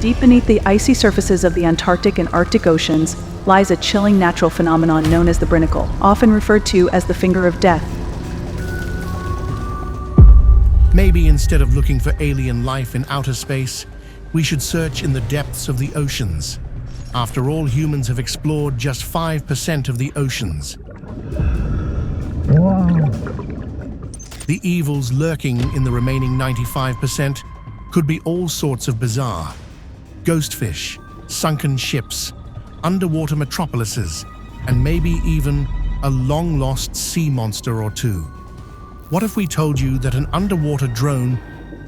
Deep beneath the icy surfaces of the Antarctic and Arctic Oceans lies a chilling natural phenomenon known as the Binnacle, often referred to as the Finger of Death. Maybe instead of looking for alien life in outer space, we should search in the depths of the oceans. After all, humans have explored just 5% of the oceans. The evils lurking in the remaining 95% could be all sorts of bizarre. Ghost fish, sunken ships, underwater metropolises, and maybe even a long-lost sea monster or two. What if we told you that an underwater drone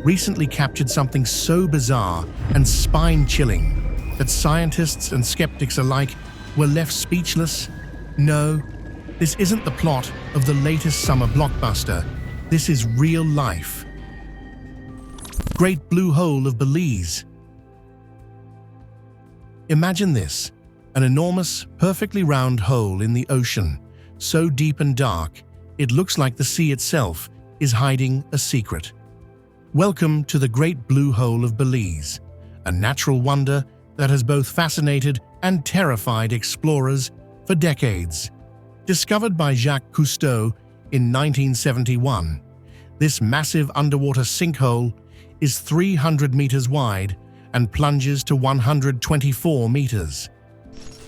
recently captured something so bizarre and spine-chilling that scientists and skeptics alike were left speechless? No, this isn't the plot of the latest summer blockbuster. This is real life. Great Blue Hole of Belize. Imagine this, an enormous, perfectly round hole in the ocean, so deep and dark, it looks like the sea itself is hiding a secret. Welcome to the Great Blue Hole of Belize, a natural wonder that has both fascinated and terrified explorers for decades. Discovered by Jacques Cousteau in 1971, this massive underwater sinkhole is 300 meters wide and plunges to 124 meters.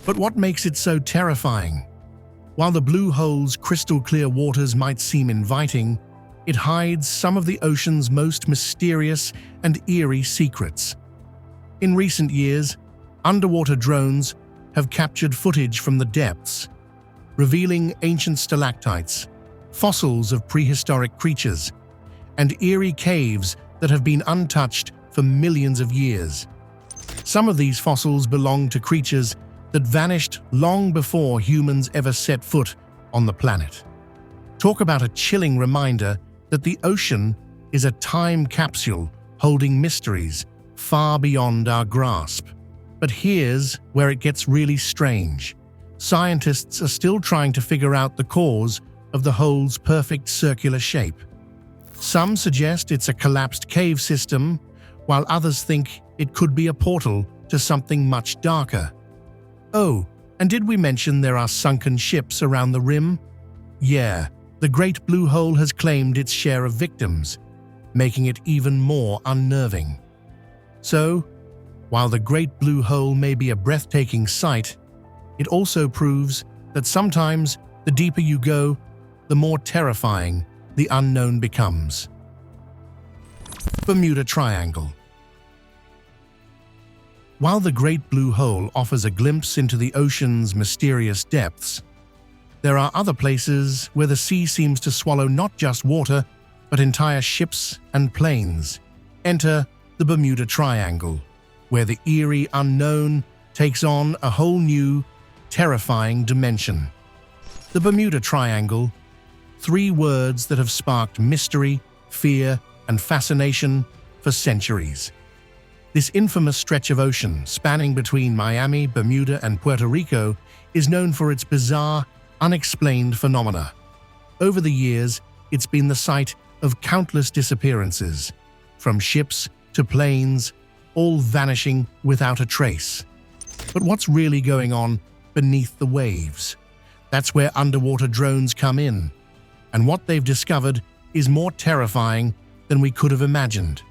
But what makes it so terrifying? While the blue hole's crystal-clear waters might seem inviting, it hides some of the ocean's most mysterious and eerie secrets. In recent years, underwater drones have captured footage from the depths, revealing ancient stalactites, fossils of prehistoric creatures, and eerie caves that have been untouched for millions of years. Some of these fossils belong to creatures that vanished long before humans ever set foot on the planet. Talk about a chilling reminder that the ocean is a time capsule holding mysteries far beyond our grasp. But here's where it gets really strange. Scientists are still trying to figure out the cause of the hole's perfect circular shape. Some suggest it's a collapsed cave system, while others think it could be a portal to something much darker. Oh, and did we mention there are sunken ships around the rim? Yeah, the Great Blue Hole has claimed its share of victims, making it even more unnerving. So, while the Great Blue Hole may be a breathtaking sight, it also proves that sometimes the deeper you go, the more terrifying the unknown becomes. Bermuda Triangle. While the Great Blue Hole offers a glimpse into the ocean's mysterious depths, there are other places where the sea seems to swallow not just water, but entire ships and planes. Enter the Bermuda Triangle, where the eerie unknown takes on a whole new, terrifying dimension. The Bermuda Triangle, three words that have sparked mystery, fear, and fascination for centuries. This infamous stretch of ocean spanning between Miami, Bermuda, and Puerto Rico is known for its bizarre, unexplained phenomena. Over the years, it's been the site of countless disappearances, from ships to planes, all vanishing without a trace. But what's really going on beneath the waves? That's where underwater drones come in, and what they've discovered is more terrifying than we could have imagined.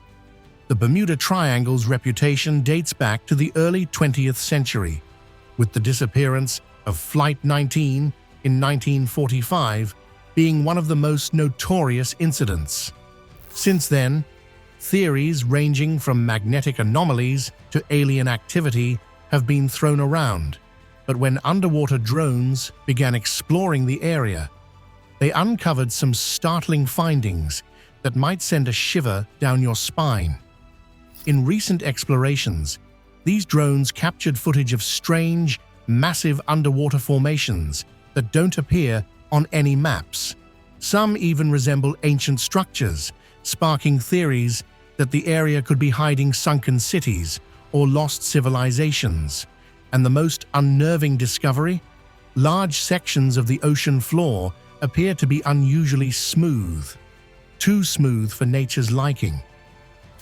The Bermuda Triangle's reputation dates back to the early 20th century, with the disappearance of Flight 19 in 1945 being one of the most notorious incidents. Since then, theories ranging from magnetic anomalies to alien activity have been thrown around, but when underwater drones began exploring the area, they uncovered some startling findings that might send a shiver down your spine. In recent explorations, these drones captured footage of strange, massive underwater formations that don't appear on any maps. Some even resemble ancient structures, sparking theories that the area could be hiding sunken cities or lost civilizations. And the most unnerving discovery? Large sections of the ocean floor appear to be unusually smooth, too smooth for nature's liking.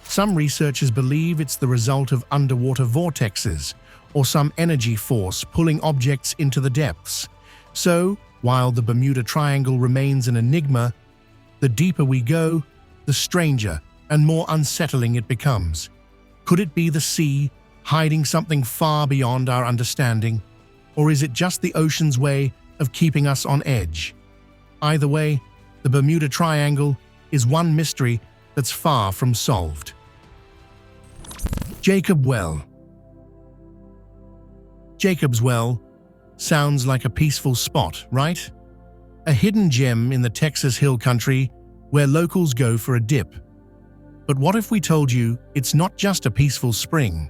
Some researchers believe it's the result of underwater vortexes or some energy force pulling objects into the depths. So, while the Bermuda Triangle remains an enigma, the deeper we go, the stranger and more unsettling it becomes. Could it be the sea hiding something far beyond our understanding? Or is it just the ocean's way of keeping us on edge? Either way, the Bermuda Triangle is one mystery that's far from solved. Jacob Well. Jacob's Well sounds like a peaceful spot, right? A hidden gem in the Texas Hill Country where locals go for a dip. But what if we told you it's not just a peaceful spring,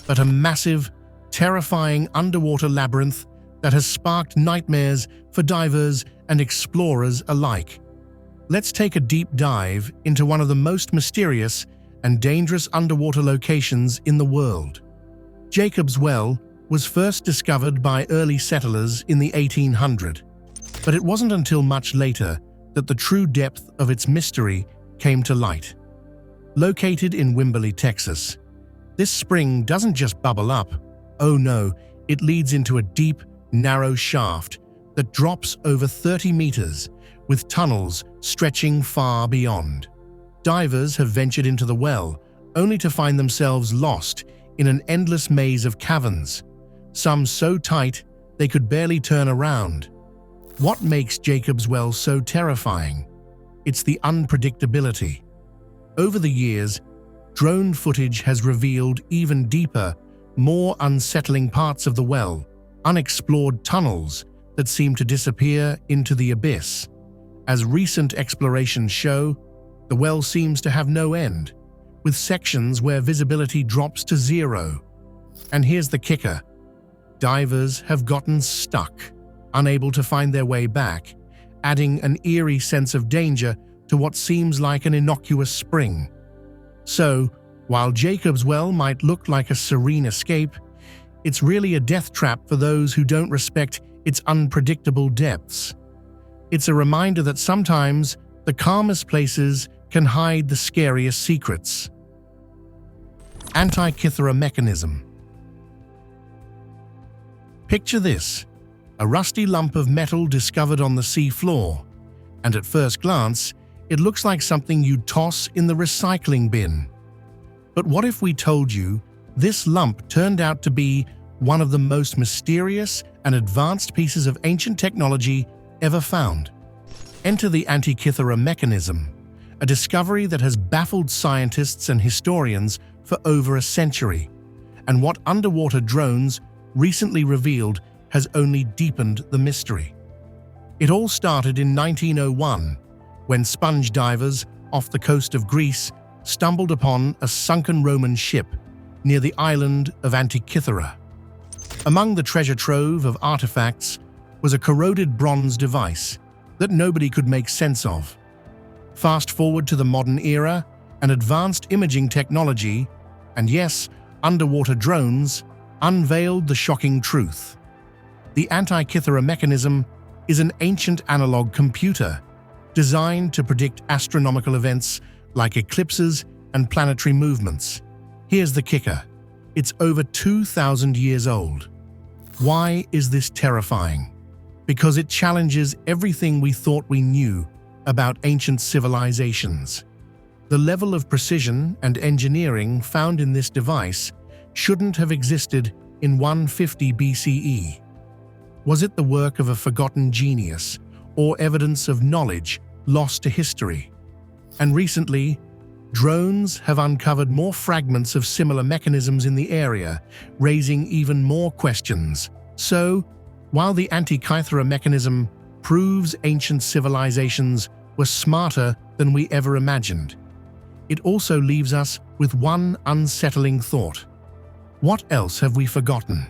but a massive, terrifying underwater labyrinth that has sparked nightmares for divers and explorers alike? Let's take a deep dive into one of the most mysterious and dangerous underwater locations in the world. Jacob's Well was first discovered by early settlers in the 1800s, but it wasn't until much later that the true depth of its mystery came to light. Located in Wimberley, Texas, this spring doesn't just bubble up. Oh no, it leads into a deep, narrow shaft that drops over 30 meters, with tunnels stretching far beyond. Divers have ventured into the well, only to find themselves lost in an endless maze of caverns, some so tight they could barely turn around. What makes Jacob's Well so terrifying? It's the unpredictability. Over the years, drone footage has revealed even deeper, more unsettling parts of the well, unexplored tunnels that seem to disappear into the abyss. As recent explorations show, the well seems to have no end, with sections where visibility drops to zero. And here's the kicker: divers have gotten stuck, unable to find their way back, adding an eerie sense of danger to what seems like an innocuous spring. So, while Jacob's Well might look like a serene escape, it's really a death trap for those who don't respect its unpredictable depths. It's a reminder that sometimes the calmest places can hide the scariest secrets. Antira Mechanism. Picture this: a rusty lump of metal discovered on the sea floor, and at first glance, it looks like something you'd toss in the recycling bin. But what if we told you this lump turned out to be one of the most mysterious and advanced pieces of ancient technology ever found? Enter the Antira Mechanism, a discovery that has baffled scientists and historians for over a century, and what underwater drones recently revealed has only deepened the mystery. It all started in 1901, when sponge divers off the coast of Greece stumbled upon a sunken Roman ship near the island of Antira. Among the treasure trove of artifacts was a corroded bronze device that nobody could make sense of. Fast forward to the modern era, and advanced imaging technology, and yes, underwater drones, unveiled the shocking truth. The Antira Mechanism is an ancient analog computer designed to predict astronomical events like eclipses and planetary movements. Here's the kicker: it's over 2,000 years old. Why is this terrifying? Because it challenges everything we thought we knew about ancient civilizations. The level of precision and engineering found in this device shouldn't have existed in 150 BCE. Was it the work of a forgotten genius, or evidence of knowledge lost to history? And recently, drones have uncovered more fragments of similar mechanisms in the area, raising even more questions. So, while the Antira Mechanism proves ancient civilizations were smarter than we ever imagined, it also leaves us with one unsettling thought. What else have we forgotten?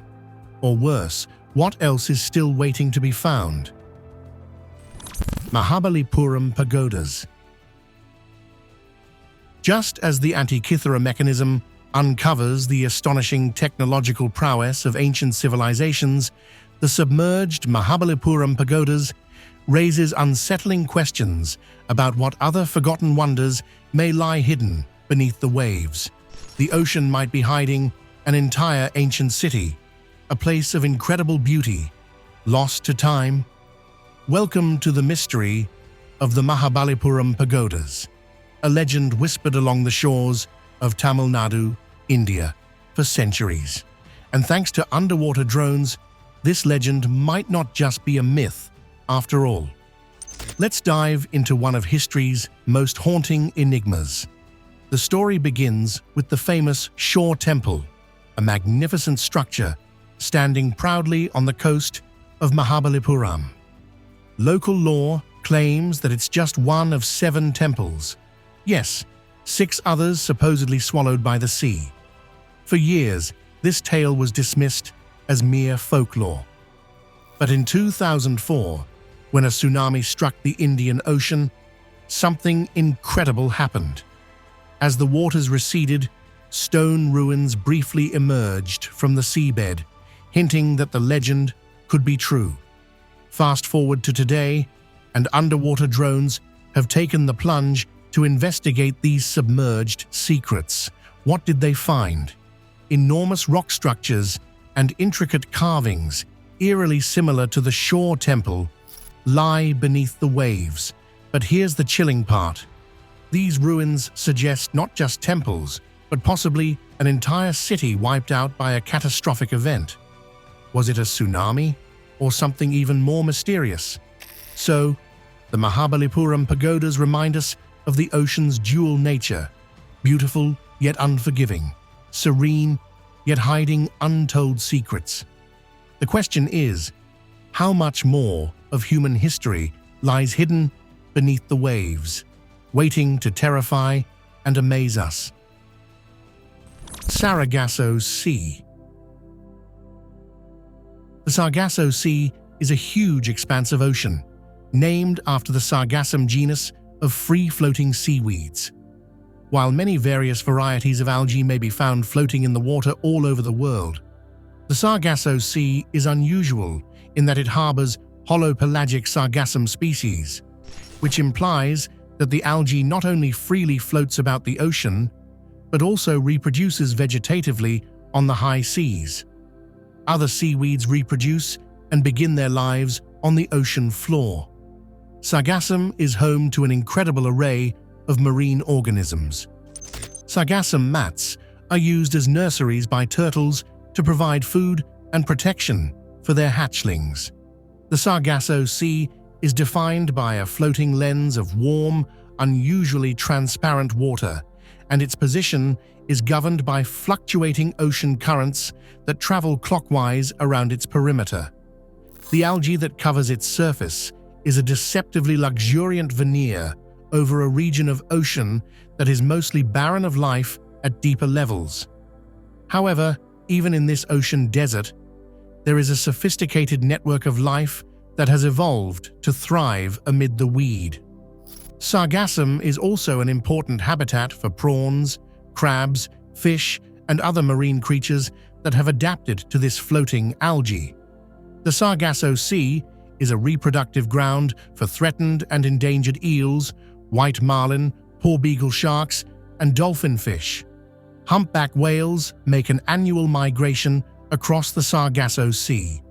Or worse, what else is still waiting to be found? Mahabalipuram Pagodas. Just as the Antira Mechanism uncovers the astonishing technological prowess of ancient civilizations, the submerged Mahabalipuram Pagodas raises unsettling questions about what other forgotten wonders may lie hidden beneath the waves. The ocean might be hiding an entire ancient city, a place of incredible beauty, lost to time. Welcome to the mystery of the Mahabalipuram pagodas, a legend whispered along the shores of Tamil Nadu, India, for centuries. And thanks to underwater drones, this legend might not just be a myth after all. Let's dive into one of history's most haunting enigmas. The story begins with the famous Shore Temple, a magnificent structure standing proudly on the coast of Mahabalipuram. Local lore claims that it's just one of 7 temples. Yes, 6 others supposedly swallowed by the sea. For years, this tale was dismissed as mere folklore. But in 2004, when a tsunami struck the Indian Ocean, something incredible happened. As the waters receded, stone ruins briefly emerged from the seabed, hinting that the legend could be true. Fast forward to today, and underwater drones have taken the plunge to investigate these submerged secrets. What did they find? Enormous rock structures and intricate carvings, eerily similar to the Shore Temple, lie beneath the waves. But here's the chilling part. These ruins suggest not just temples, but possibly an entire city wiped out by a catastrophic event. Was it a tsunami, or something even more mysterious? So, the Mahabalipuram pagodas remind us of the ocean's dual nature, beautiful yet unforgiving, serene yet hiding untold secrets. The question is, how much more of human history lies hidden beneath the waves, waiting to terrify and amaze us? Saraso Sea. The Saraso Sea is a huge expanse of ocean, named after the Sargassum genus of free-floating seaweeds. While many various varieties of algae may be found floating in the water all over the world, the Saraso Sea is unusual in that it harbors holopelagic Sargassum species, which implies that the algae not only freely floats about the ocean, but also reproduces vegetatively on the high seas. Other seaweeds reproduce and begin their lives on the ocean floor. Sargassum is home to an incredible array of marine organisms. Sargassum mats are used as nurseries by turtles to provide food and protection for their hatchlings. The Saraso Sea is defined by a floating lens of warm, unusually transparent water, and its position is governed by fluctuating ocean currents that travel clockwise around its perimeter. The algae that covers its surface is a deceptively luxuriant veneer over a region of ocean that is mostly barren of life at deeper levels. However, even in this ocean desert, there is a sophisticated network of life that has evolved to thrive amid the weed. Sargassum is also an important habitat for prawns, crabs, fish, and other marine creatures that have adapted to this floating algae. The Saraso Sea is a reproductive ground for threatened and endangered eels, white marlin, porbeagle sharks, and dolphin fish. Humpback whales make an annual migration across the Saraso Sea.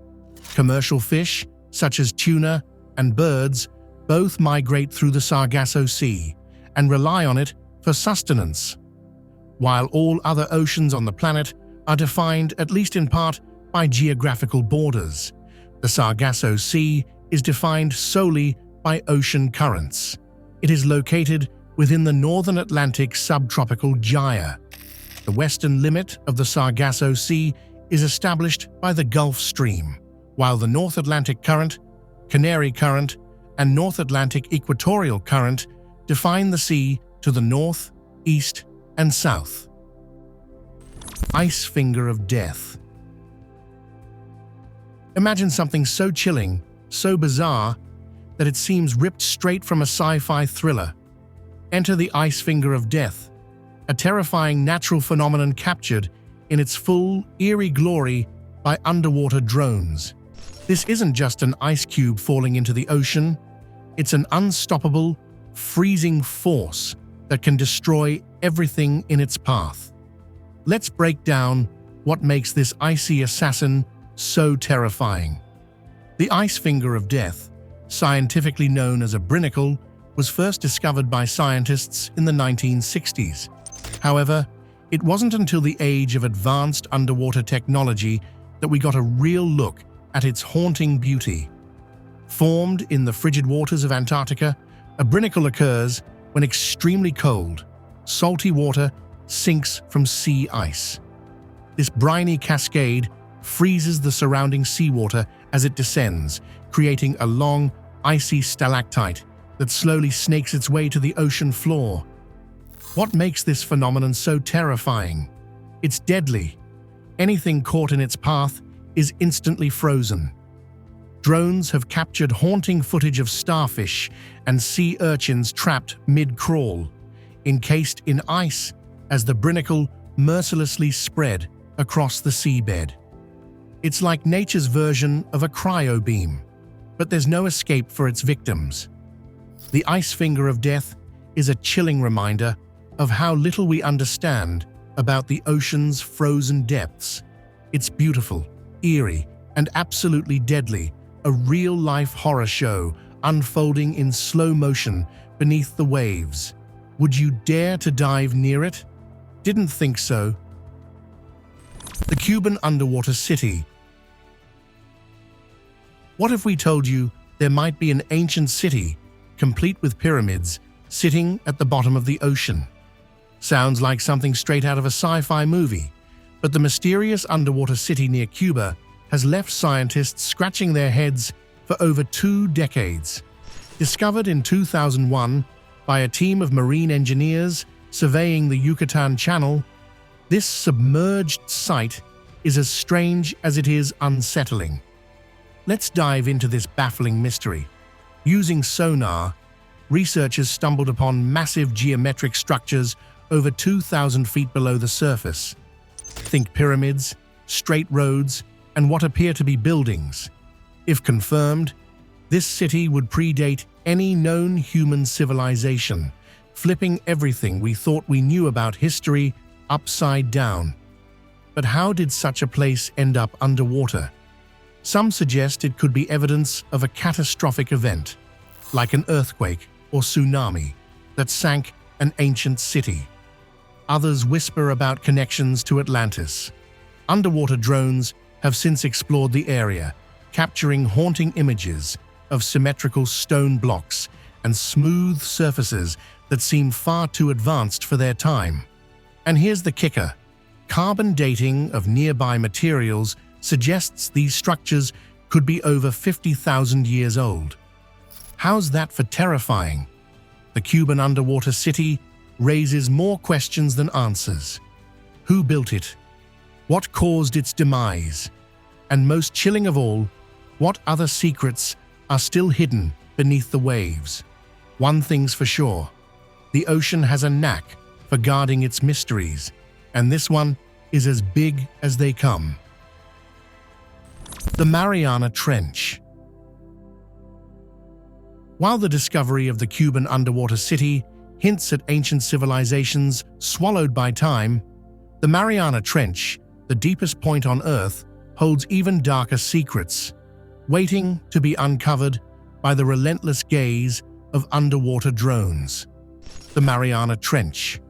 Commercial fish, such as tuna and birds, both migrate through the Saraso Sea and rely on it for sustenance. While all other oceans on the planet are defined, at least in part, by geographical borders, the Saraso Sea is defined solely by ocean currents. It is located within the northern Atlantic subtropical gyre. The western limit of the Saraso Sea is established by the Gulf Stream, while the North Atlantic Current, Canary Current, and North Atlantic Equatorial Current define the sea to the north, east, and south. Ice Finger of Death. Imagine something so chilling, so bizarre, that it seems ripped straight from a sci-fi thriller. Enter the Ice Finger of Death, a terrifying natural phenomenon captured in its full, eerie glory by underwater drones. This isn't just an ice cube falling into the ocean, it's an unstoppable, freezing force that can destroy everything in its path. Let's break down what makes this icy assassin so terrifying. The ice finger of death, scientifically known as a brinacle, was first discovered by scientists in the 1960s. However, it wasn't until the age of advanced underwater technology that we got a real look at its haunting beauty. Formed in the frigid waters of Antarctica, a brinacle occurs when extremely cold, salty water sinks from sea ice. This briny cascade freezes the surrounding seawater as it descends, creating a long, icy stalactite that slowly snakes its way to the ocean floor. What makes this phenomenon so terrifying? It's deadly. Anything caught in its path is instantly frozen. Drones have captured haunting footage of starfish and sea urchins trapped mid-crawl, encased in ice as the brinacle mercilessly spread across the seabed. It's like nature's version of a cryo-beam, but there's no escape for its victims. The ice finger of death is a chilling reminder of how little we understand about the ocean's frozen depths. It's beautiful, eerie, and absolutely deadly, a real-life horror show unfolding in slow motion beneath the waves. Would you dare to dive near it? Didn't think so. The Cuban underwater city. What if we told you there might be an ancient city, complete with pyramids, sitting at the bottom of the ocean? Sounds like something straight out of a sci-fi movie, but the mysterious underwater city near Cuba has left scientists scratching their heads for over 2 decades. Discovered in 2001 by a team of marine engineers surveying the Yucatan Channel, this submerged site is as strange as it is unsettling. Let's dive into this baffling mystery. Using sonar, researchers stumbled upon massive geometric structures over 2,000 feet below the surface. Think pyramids, straight roads, and what appear to be buildings. If confirmed, this city would predate any known human civilization, flipping everything we thought we knew about history upside down. But how did such a place end up underwater? Some suggest it could be evidence of a catastrophic event, like an earthquake or tsunami, that sank an ancient city. Others whisper about connections to Atlantis. Underwater drones have since explored the area, capturing haunting images of symmetrical stone blocks and smooth surfaces that seem far too advanced for their time. And here's the kicker. Carbon dating of nearby materials suggests these structures could be over 50,000 years old. How's that for terrifying? The Cuban underwater city raises more questions than answers. Who built it? What caused its demise? And most chilling of all, what other secrets are still hidden beneath the waves? One thing's for sure. The ocean has a knack for guarding its mysteries, and this one is as big as they come. The Mariana Trench. While the discovery of the Cuban underwater city hints at ancient civilizations swallowed by time, the Mariana Trench, the deepest point on Earth, holds even darker secrets, waiting to be uncovered by the relentless gaze of underwater drones. The Mariana Trench,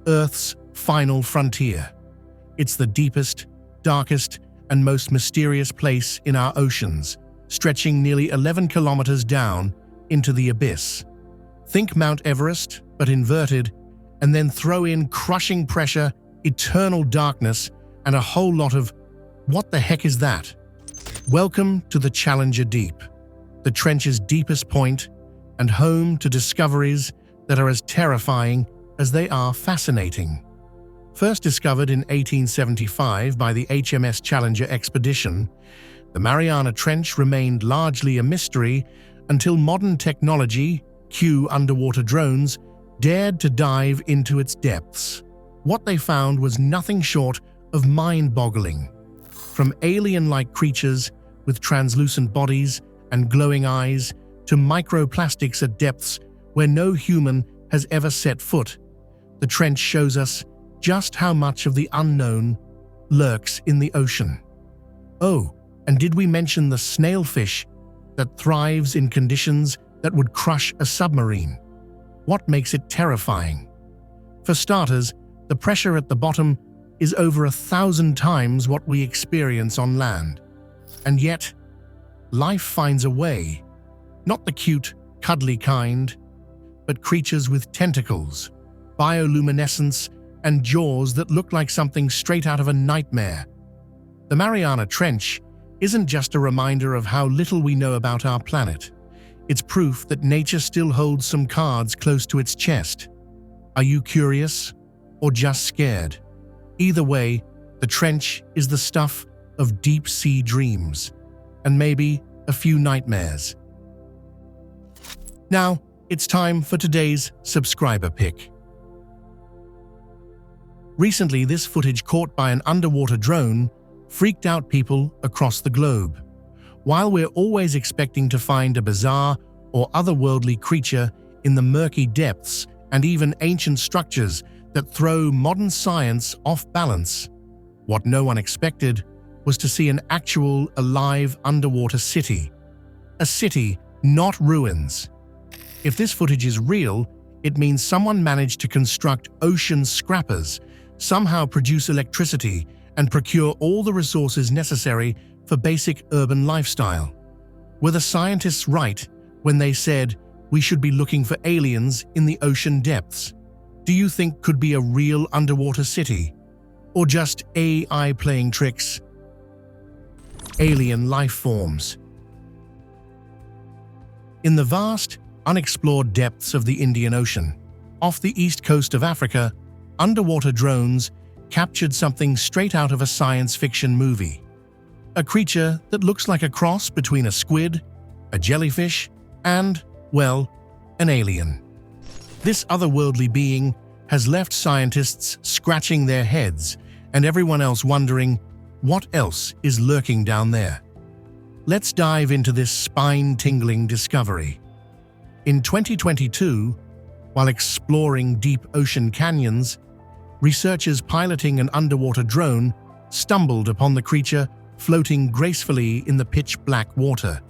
Earth's final frontier. It's the deepest, darkest, and most mysterious place in our oceans, stretching nearly 11 kilometers down into the abyss. Think Mount Everest, but inverted, and then throw in crushing pressure, eternal darkness, and a whole lot of "what the heck is that?" Welcome to the Challenger Deep, the trench's deepest point, and home to discoveries that are as terrifying as they are fascinating. First discovered in 1875 by the HMS Challenger expedition, the Mariana Trench remained largely a mystery until modern technology, cue underwater drones, dared to dive into its depths. What they found was nothing short of mind-boggling. From alien-like creatures with translucent bodies and glowing eyes to microplastics at depths where no human has ever set foot, the trench shows us just how much of the unknown lurks in the ocean. Oh, and did we mention the snailfish that thrives in conditions that would crush a submarine? What makes it terrifying? For starters, the pressure at the bottom is over 1,000 times what we experience on land. And yet, life finds a way. Not the cute, cuddly kind, but creatures with tentacles, bioluminescence, and jaws that look like something straight out of a nightmare. The Mariana Trench isn't just a reminder of how little we know about our planet. It's proof that nature still holds some cards close to its chest. Are you curious or just scared? Either way, the trench is the stuff of deep-sea dreams, and maybe a few nightmares. Now, it's time for today's subscriber pick. Recently, this footage caught by an underwater drone freaked out people across the globe. While we're always expecting to find a bizarre or otherworldly creature in the murky depths and even ancient structures that throw modern science off balance, what no one expected was to see an actual, alive underwater city. A city, not ruins. If this footage is real, it means someone managed to construct ocean scrappers, somehow produce electricity, and procure all the resources necessary for basic urban lifestyle. Were the scientists right when they said we should be looking for aliens in the ocean depths? Do you think could be a real underwater city? Or just AI playing tricks? Alien life forms. In the vast, unexplored depths of the Indian Ocean, off the east coast of Africa, underwater drones captured something straight out of a science fiction movie. A creature that looks like a cross between a squid, a jellyfish, and, well, an alien. This otherworldly being has left scientists scratching their heads and everyone else wondering what else is lurking down there. Let's dive into this spine-tingling discovery. In 2022, while exploring deep ocean canyons, researchers piloting an underwater drone stumbled upon the creature floating gracefully in the pitch-black water.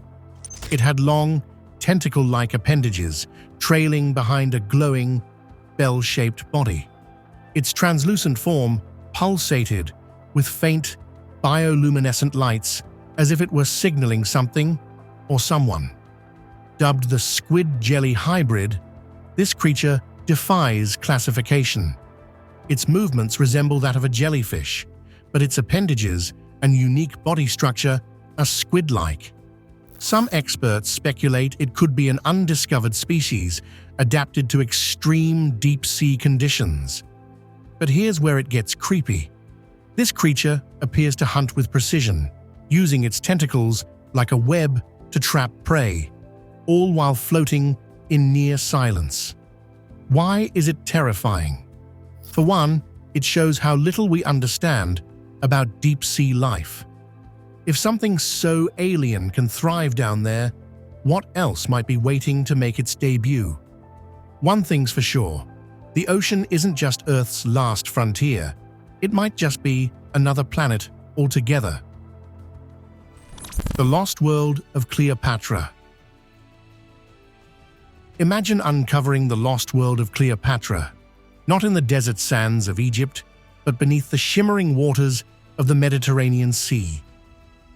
It had long, tentacle-like appendages trailing behind a glowing, bell-shaped body. Its translucent form pulsated with faint, bioluminescent lights as if it were signaling something or someone. Dubbed the squid-jelly hybrid, this creature defies classification. Its movements resemble that of a jellyfish, but its appendages and unique body structure are squid-like. Some experts speculate it could be an undiscovered species adapted to extreme deep-sea conditions. But here's where it gets creepy. This creature appears to hunt with precision, using its tentacles like a web to trap prey, all while floating in near silence. Why is it terrifying? For one, it shows how little we understand about deep-sea life. If something so alien can thrive down there, what else might be waiting to make its debut? One thing's for sure, the ocean isn't just Earth's last frontier. It might just be another planet altogether. The Lost World of Cleopatra. Imagine uncovering the lost world of Cleopatra, not in the desert sands of Egypt, but beneath the shimmering waters of the Mediterranean Sea.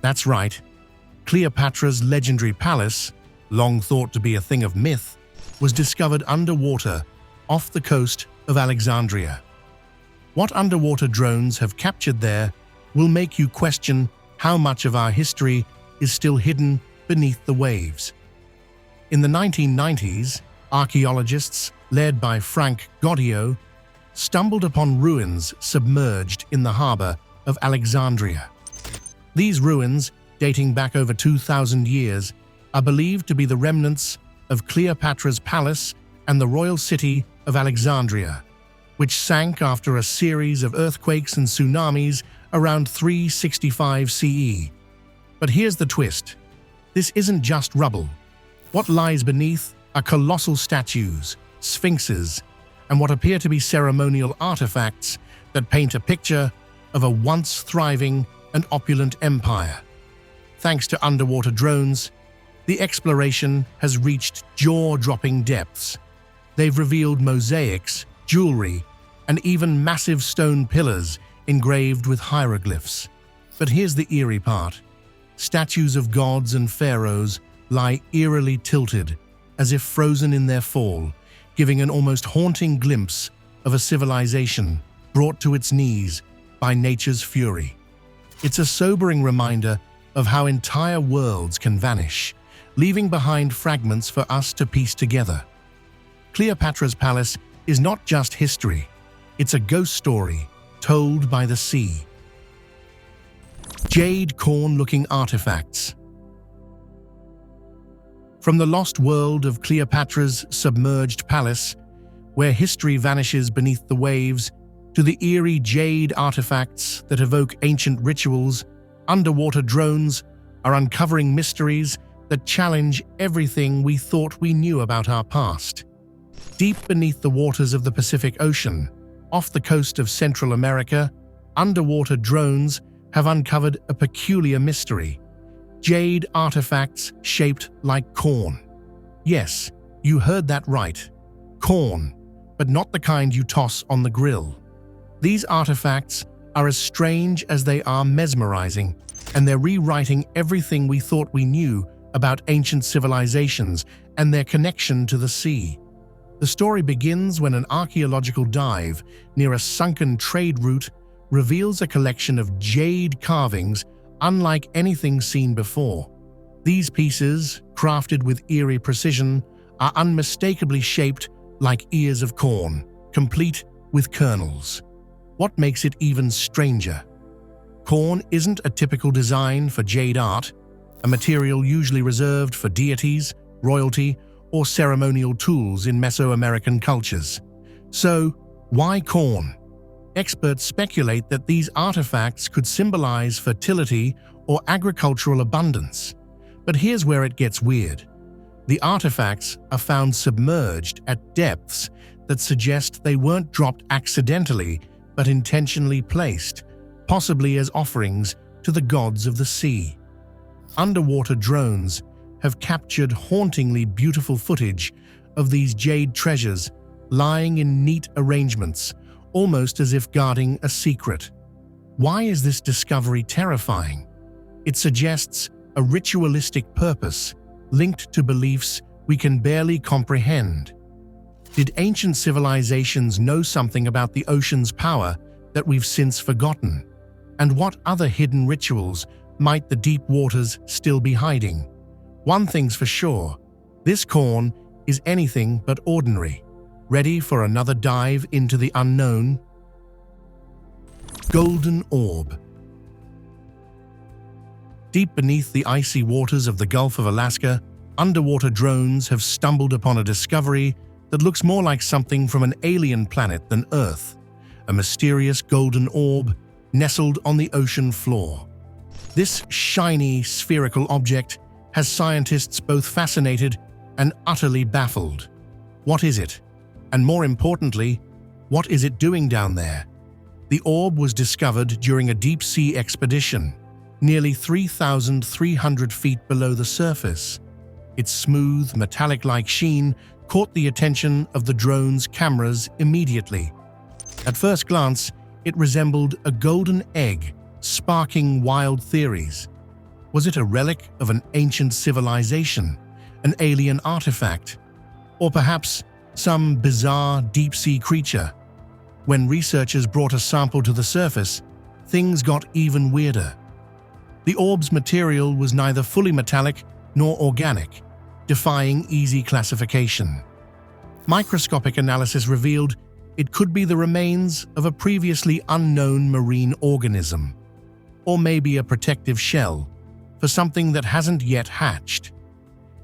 That's right, Cleopatra's legendary palace, long thought to be a thing of myth, was discovered underwater off the coast of Alexandria. What underwater drones have captured there will make you question how much of our history is still hidden beneath the waves. In the 1990s, archaeologists, led by Frank Goddio, stumbled upon ruins submerged in the harbor of Alexandria. These ruins, dating back over 2,000 years, are believed to be the remnants of Cleopatra's palace and the royal city of Alexandria, which sank after a series of earthquakes and tsunamis around 365 CE. But here's the twist. This isn't just rubble. What lies beneath are colossal statues, sphinxes, and what appear to be ceremonial artifacts that paint a picture of a once thriving and opulent empire. Thanks to underwater drones, the exploration has reached jaw-dropping depths. They've revealed mosaics, jewelry, and even massive stone pillars engraved with hieroglyphs. But here's the eerie part. Statues of gods and pharaohs lie eerily tilted, as if frozen in their fall, giving an almost haunting glimpse of a civilization brought to its knees by nature's fury. It's a sobering reminder of how entire worlds can vanish, leaving behind fragments for us to piece together. Cleopatra's palace is not just history, it's a ghost story told by the sea. Jade Corn-looking artifacts. From the lost world of Cleopatra's submerged palace, where history vanishes beneath the waves, to the eerie jade artifacts that evoke ancient rituals, underwater drones are uncovering mysteries that challenge everything we thought we knew about our past. Deep beneath the waters of the Pacific Ocean, off the coast of Central America, underwater drones have uncovered a peculiar mystery: jade artifacts shaped like corn. Yes, you heard that right. Corn, but not the kind you toss on the grill. These artifacts are as strange as they are mesmerizing, and they're rewriting everything we thought we knew about ancient civilizations and their connection to the sea. The story begins when an archaeological dive near a sunken trade route reveals a collection of jade carvings unlike anything seen before. These pieces, crafted with eerie precision, are unmistakably shaped like ears of corn, complete with kernels. What makes it even stranger? Corn isn't a typical design for jade art, a material usually reserved for deities, royalty, or ceremonial tools in Mesoamerican cultures. So, why corn? Experts speculate that these artifacts could symbolize fertility or agricultural abundance. But here's where it gets weird. The artifacts are found submerged at depths that suggest they weren't dropped accidentally but intentionally placed, possibly as offerings to the gods of the sea. Underwater drones have captured hauntingly beautiful footage of these jade treasures lying in neat arrangements, almost as if guarding a secret. Why is this discovery terrifying? It suggests a ritualistic purpose linked to beliefs we can barely comprehend. Did ancient civilizations know something about the ocean's power that we've since forgotten? And what other hidden rituals might the deep waters still be hiding? One thing's for sure, this corn is anything but ordinary. Ready for another dive into the unknown? Golden Orb. Deep beneath the icy waters of the Gulf of Alaska, underwater drones have stumbled upon a discovery that looks more like something from an alien planet than Earth: a mysterious golden orb nestled on the ocean floor. This shiny, spherical object has scientists both fascinated and utterly baffled. What is it? And more importantly, what is it doing down there? The orb was discovered during a deep-sea expedition, nearly 3,300 feet below the surface. Its smooth, metallic-like sheen caught the attention of the drone's cameras immediately. At first glance, it resembled a golden egg, sparking wild theories. Was it a relic of an ancient civilization, an alien artifact, or perhaps some bizarre deep-sea creature? When researchers brought a sample to the surface, things got even weirder. The orb's material was neither fully metallic nor organic, defying easy classification. Microscopic analysis revealed it could be the remains of a previously unknown marine organism, or maybe a protective shell for something that hasn't yet hatched.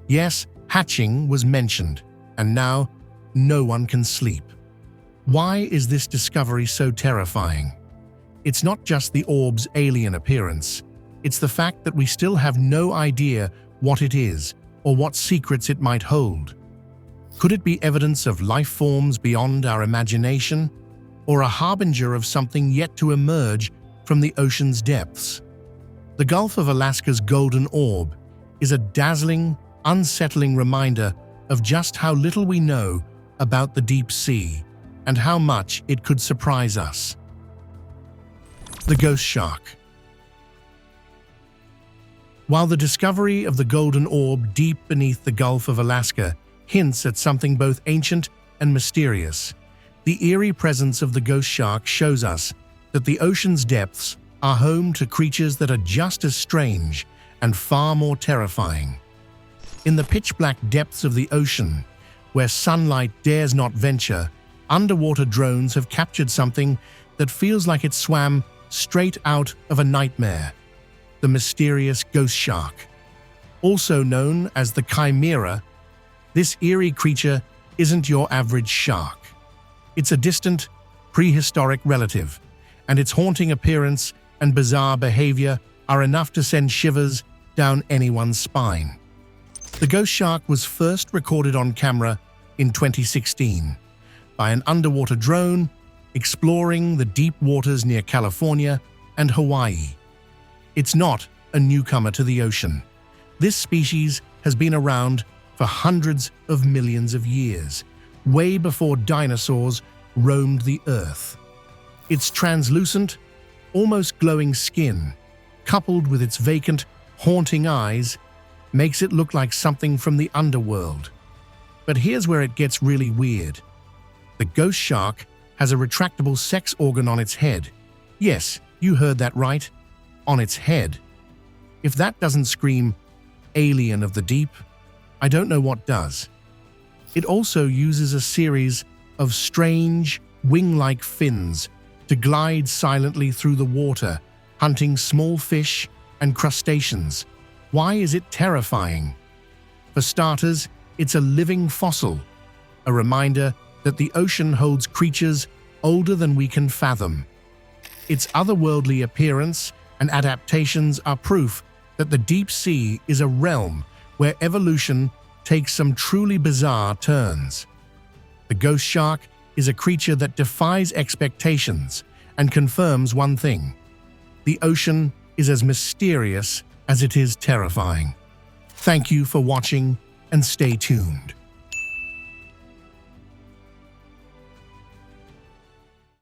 Yes, hatching was mentioned, and now no one can sleep. Why is this discovery so terrifying? It's not just the orb's alien appearance, it's the fact that we still have no idea what it is or what secrets it might hold. Could it be evidence of life forms beyond our imagination, or a harbinger of something yet to emerge from the ocean's depths? The Gulf of Alaska's Golden Orb is a dazzling, unsettling reminder of just how little we know about the deep sea and how much it could surprise us. The Ghost Shark. While the discovery of the Golden Orb deep beneath the Gulf of Alaska hints at something both ancient and mysterious, the eerie presence of the ghost shark shows us that the ocean's depths are home to creatures that are just as strange and far more terrifying. In the pitch-black depths of the ocean, where sunlight dares not venture, underwater drones have captured something that feels like it swam straight out of a nightmare: the mysterious ghost shark. Also known as the chimera, this eerie creature isn't your average shark. It's a distant, prehistoric relative, and its haunting appearance and bizarre behavior are enough to send shivers down anyone's spine. The ghost shark was first recorded on camera in 2016 by an underwater drone exploring the deep waters near California and Hawaii. It's not a newcomer to the ocean. This species has been around for hundreds of millions of years, way before dinosaurs roamed the earth. Its translucent, almost glowing skin, coupled with its vacant, haunting eyes, makes it look like something from the underworld. But here's where it gets really weird. The ghost shark has a retractable sex organ on its head. Yes, you heard that right. On its head. If that doesn't scream alien of the deep, I don't know what does. It also uses a series of strange, wing-like fins to glide silently through the water, hunting small fish and crustaceans. Why is it terrifying? For starters, it's a living fossil, a reminder that the ocean holds creatures older than we can fathom. Its otherworldly appearance and adaptations are proof that the deep sea is a realm where evolution takes some truly bizarre turns. The ghost shark is a creature that defies expectations and confirms one thing: the ocean is as mysterious as it is terrifying. Thank you for watching, and stay tuned.